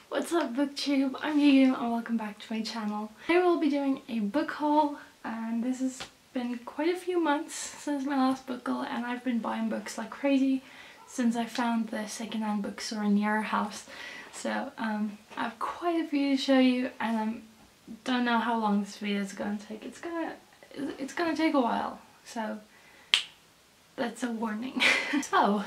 What's up booktube? I'm Yuyu and welcome back to my channel. Today we'll be doing a book haul, and this has been quite a few months since my last book haul, and I've been buying books like crazy since I found the secondhand bookstore near our house. So I have quite a few to show you, and I don't know how long this video is going to take. It's gonna take a while, so that's a warning. So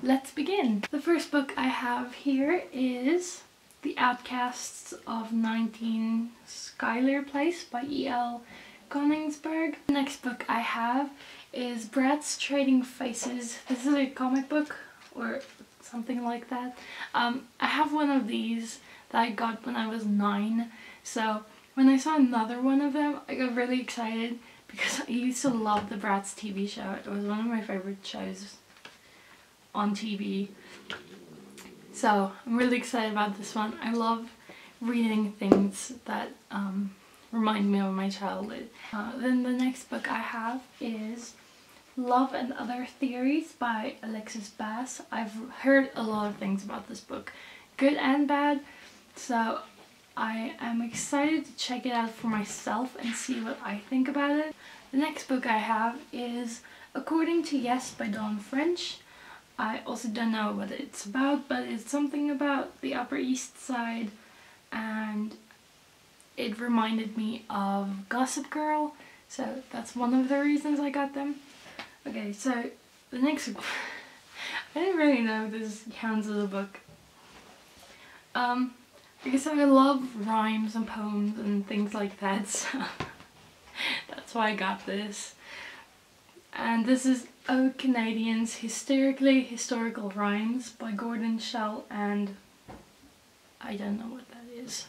let's begin. The first book I have here is The Outcasts of 19 Schuyler Place by E.L. Koningsberg. The next book I have is Bratz Trading Faces. This is a comic book or something like that. I have one of these that I got when I was 9, so when I saw another one of them I got really excited because I used to love the Bratz TV show. It was one of my favorite shows on TV. So I'm really excited about this one. I love reading things that remind me of my childhood. Then the next book I have is Love and Other Theories by Alexis Bass. I've heard a lot of things about this book, good and bad, so I am excited to check it out for myself and see what I think about it. The next book I have is According to Yes by Dawn French. I also don't know what it's about, but it's something about the Upper East Side, and it reminded me of Gossip Girl, so that's one of the reasons I got them. Okay, so the next I didn't really know if this counts as a book. Because I love rhymes and poems and things like that, so that's why I got this. And this is O Canadians Hysterically Historical Rhymes by Gordon Shell, and I don't know what that is.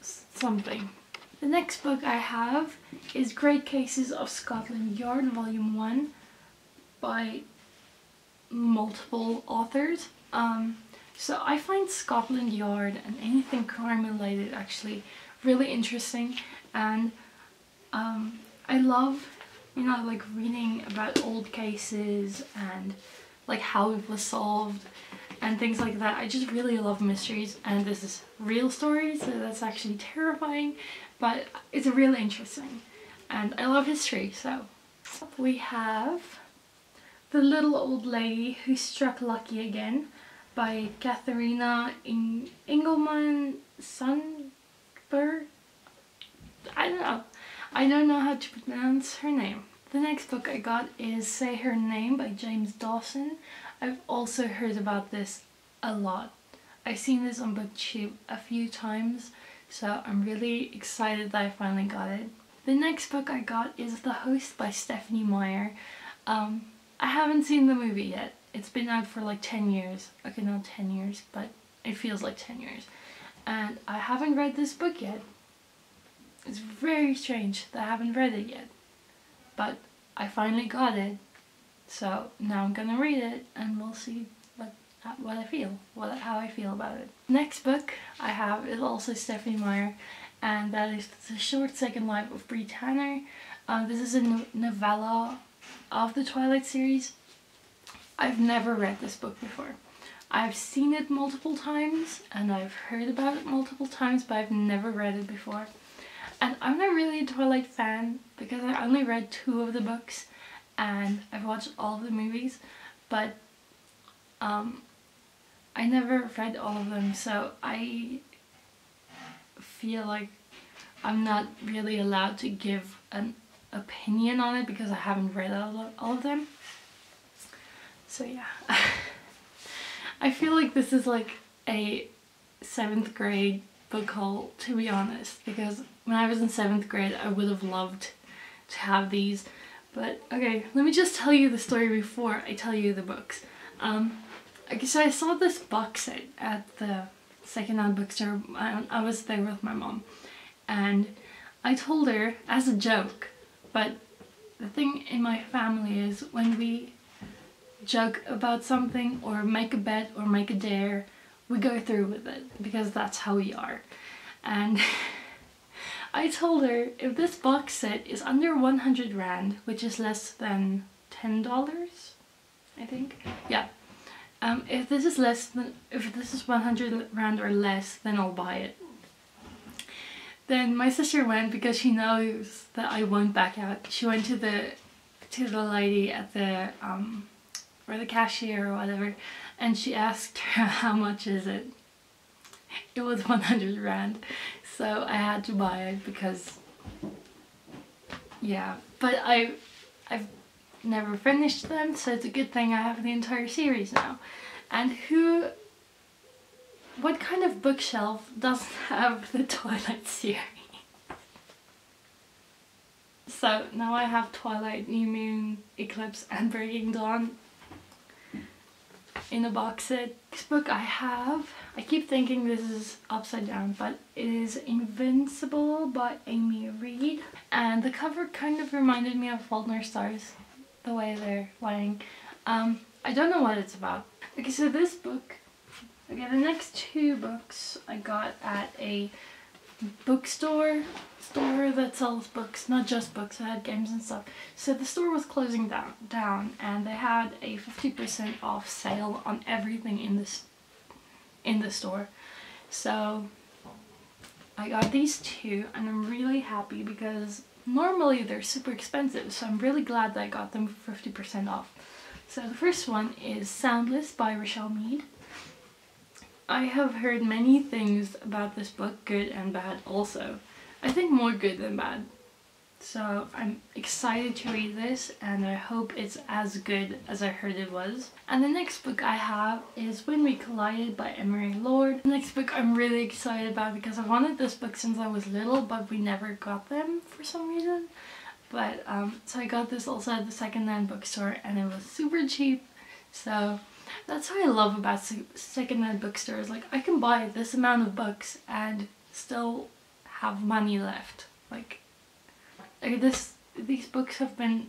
Something. The next book I have is Great Cases of Scotland Yard Volume 1 by multiple authors. So I find Scotland Yard and anything crime related actually really interesting, and I love, you know, like reading about old cases and like how it was solved and things like that. I just really love mysteries, and this is real stories, so that's actually terrifying, but it's really interesting, and I love history. So we have The Little Old Lady Who Struck Lucky Again by Katharina Engelman Sundberg. I don't know how to pronounce her name. The next book I got is Say Her Name by James Dawson. I've also heard about this a lot. I've seen this on BookTube a few times, so I'm really excited that I finally got it. The next book I got is The Host by Stephenie Meyer. I haven't seen the movie yet. It's been out for like 10 years. Okay, not 10 years, but it feels like 10 years. And I haven't read this book yet. It's very strange that I haven't read it yet. But I finally got it. So now I'm gonna read it and we'll see what I feel, how I feel about it. Next book I have is also Stephenie Meyer, and that is The Short Second Life of Bree Tanner. This is a novella of the Twilight series. I've never read this book before. I've seen it multiple times and I've heard about it multiple times, but I've never read it before. And I'm not really a Twilight fan because I only read 2 of the books and I've watched all of the movies, but I never read all of them, so I feel like I'm not really allowed to give an opinion on it because I haven't read all of them. So yeah, I feel like this is like a 7th grade book haul, to be honest, because when I was in 7th grade I would have loved to have these. But okay, let me just tell you the story before I tell you the books. Okay, so I saw this box set at the secondhand bookstore. I was there with my mom, and I told her as a joke, but the thing in my family is when we joke about something or make a bet or make a dare, we go through with it because that's how we are. And I told her if this box set is under 100 Rand, which is less than $10, I think, yeah, If this is less than, if this is 100 rand or less, then I'll buy it. Then my sister went, because she knows that I won't back out. She went to the lady at the or the cashier or whatever, and she asked her how much is it. It was 100 rand, so I had to buy it because, yeah. But I've never finished them, so it's a good thing I have the entire series now. And what kind of bookshelf doesn't have the Twilight series? So now I have Twilight, New Moon, Eclipse and Breaking Dawn in a box set. This book I keep thinking this is upside down, but it is Invincible by Amy Reed. And the cover kind of reminded me of Fault in Our Stars, the way they're lying. I don't know what it's about. Okay, so this book, the next two books I got at a bookstore that sells books, not just books, I had games and stuff. So the store was closing down and they had a 50% off sale on everything in the store. So I got these two and I'm really happy because normally they're super expensive, so I'm really glad that I got them for 50% off. So the first one is Soundless by Rochelle Mead. I have heard many things about this book, good and bad also. I think more good than bad. So I'm excited to read this and I hope it's as good as I heard it was. And the next book I have is When We Collided by Emery Lord. The next book I'm really excited about because I wanted this book since I was little, but we never got them for some reason. But so I got this also at the second-hand bookstore and it was super cheap. So that's what I love about second-hand bookstores. Like, I can buy this amount of books and still have money left. Like these books have been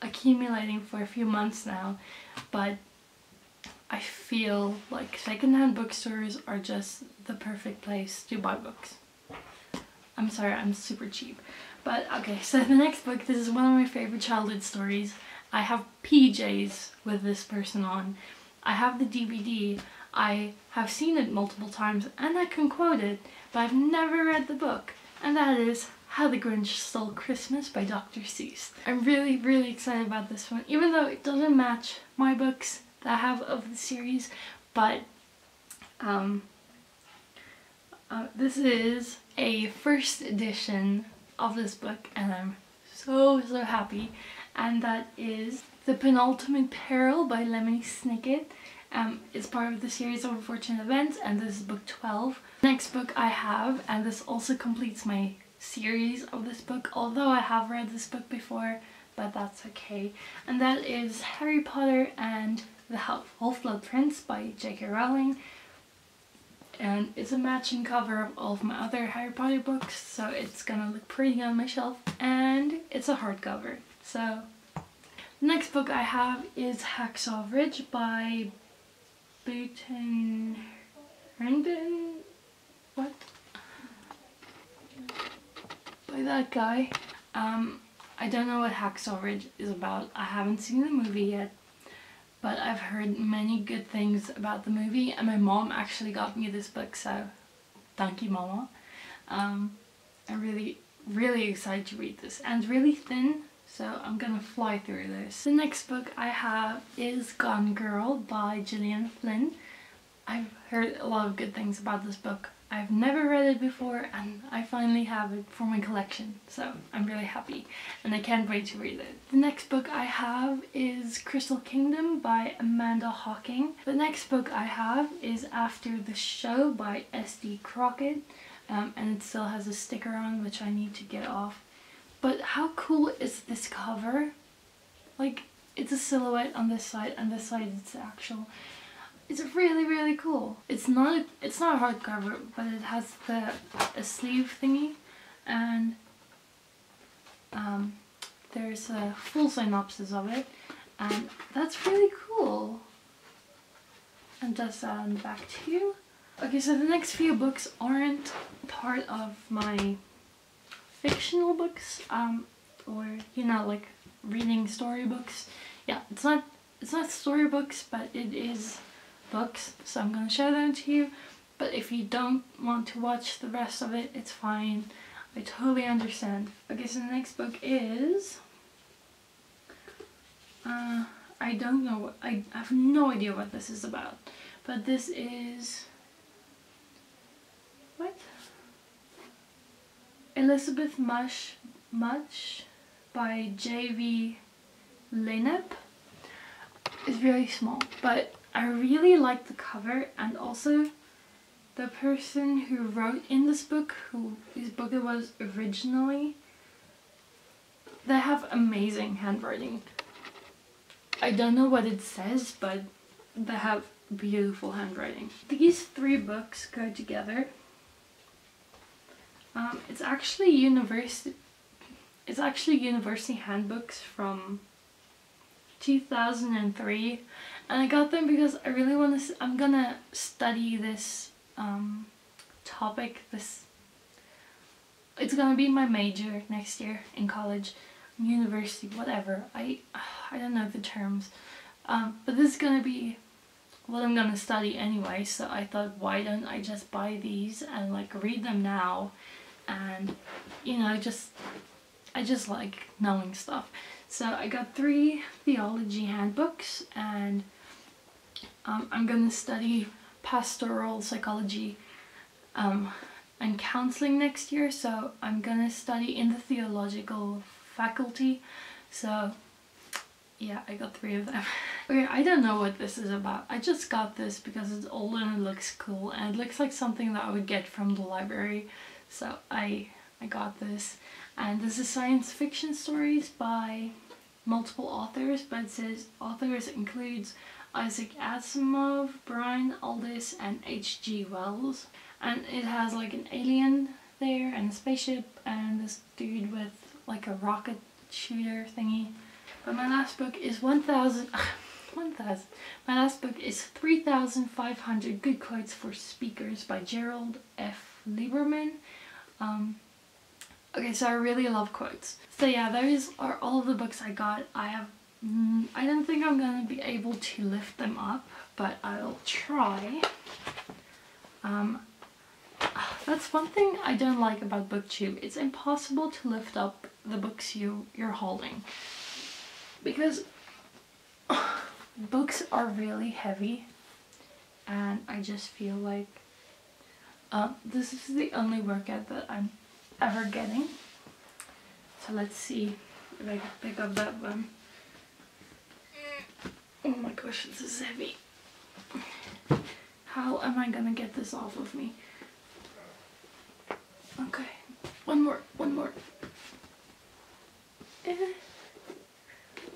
accumulating for a few months now, but I feel like second-hand bookstores are just the perfect place to buy books. I'm sorry, I'm super cheap. But okay, so the next book, this is one of my favorite childhood stories. I have PJs with this person on. I have the DVD. I have seen it multiple times and I can quote it, but I've never read the book. And that is How the Grinch Stole Christmas by Dr. Seuss. I'm really, really excited about this one, even though it doesn't match my books that I have of the series. But this is a first edition of this book and I'm so happy. And that is The Penultimate Peril by Lemony Snicket. It's part of the series of Unfortunate Events and this is book 12. Next book I have, and this also completes my series of this book, although I have read this book before, but that's okay. And that is Harry Potter and the Half-Blood Prince by J.K. Rowling. And it's a matching cover of all of my other Harry Potter books, so it's gonna look pretty on my shelf, and it's a hardcover. So the next book I have is Hacksaw Ridge by Booten Herndon. What? By that guy. I don't know what Hacksaw Ridge is about. I haven't seen the movie yet, but I've heard many good things about the movie and my mom actually got me this book, so thank you, Mama. I'm really excited to read this, and it's really thin, so I'm gonna fly through this. The next book I have is Gone Girl by Gillian Flynn. I've heard a lot of good things about this book. I've never read it before and I finally have it for my collection, so I'm really happy and I can't wait to read it. The next book I have is Crystal Kingdom by Amanda Hocking. The next book I have is After the Show by S.D. Crockett, and it still has a sticker on which I need to get off. But how cool is this cover? Like, it's a silhouette on this side and this side it's the actual. It's really cool. It's not a hardcover, but it has a sleeve thingy, and there's a full synopsis of it, and that's really cool. And that's that on the back too. Okay, so the next few books aren't part of my fictional books, or you know, like reading storybooks. Yeah, it's not storybooks, but it is books, so I'm gonna show them to you. But if you don't want to watch the rest of it, it's fine. I totally understand. Okay, so the next book is... I don't know what... I have no idea what this is about. But this is... What? Elizabeth Much by J.V. Lynep. It's very small, but I really like the cover, and also the person who wrote in this book, whose book it was originally, they have amazing handwriting. I don't know what it says, but they have beautiful handwriting. These 3 books go together. It's actually university handbooks from 2003, and I got them because I really want to. I'm gonna study this topic. It's gonna be my major next year in college, university, whatever. I don't know the terms, but this is gonna be what I'm gonna study anyway. So I thought, why don't I just buy these and like read them now, and you know, I just like knowing stuff. So I got 3 theology handbooks, and I'm gonna study pastoral psychology and counseling next year, so I'm gonna study in the theological faculty. So yeah, I got 3 of them. Okay, I don't know what this is about. I just got this because it's old and it looks cool, and it looks like something that I would get from the library. So I got this, and this is science fiction stories by multiple authors, but it says authors includes Isaac Asimov, Brian Aldiss, and H.G. Wells. And it has like an alien there, and a spaceship, and this dude with like a rocket shooter thingy. But my last book is 1,000. My last book is 3,500 Good Quotes for Speakers by Gerald F. Lieberman. Okay, so I really love quotes. So yeah, those are all of the books I got. I don't think I'm gonna be able to lift them up, but I'll try. That's one thing I don't like about BookTube. It's impossible to lift up the books you're holding, because books are really heavy, and I just feel like this is the only workout that I'm ever getting. So let's see if I can pick up that one. Oh my gosh, this is heavy. How am I gonna get this off of me? Okay, one more.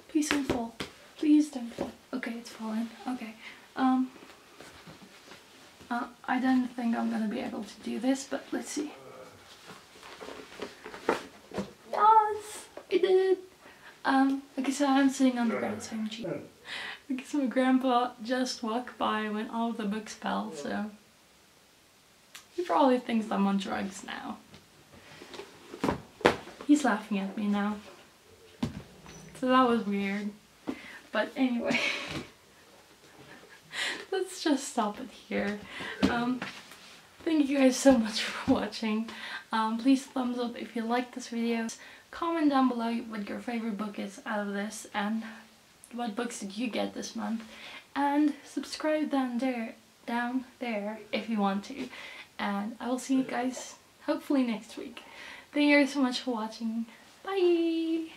Please don't fall. Please don't fall. Okay, it's falling. Okay. I don't think I'm gonna be able to do this, but let's see. Yes! I did it! Okay, so I'm sitting on the ground, so I'm cheating. Okay, so my grandpa just walked by when all of the books fell, so he probably thinks I'm on drugs now. He's laughing at me now. So that was weird. But anyway, let's just stop it here. Thank you guys so much for watching. Please thumbs up if you like this video. Comment down below what your favorite book is out of this, and what books did you get this month. And subscribe down there if you want to. And I will see you guys hopefully next week. Thank you guys so much for watching. Bye!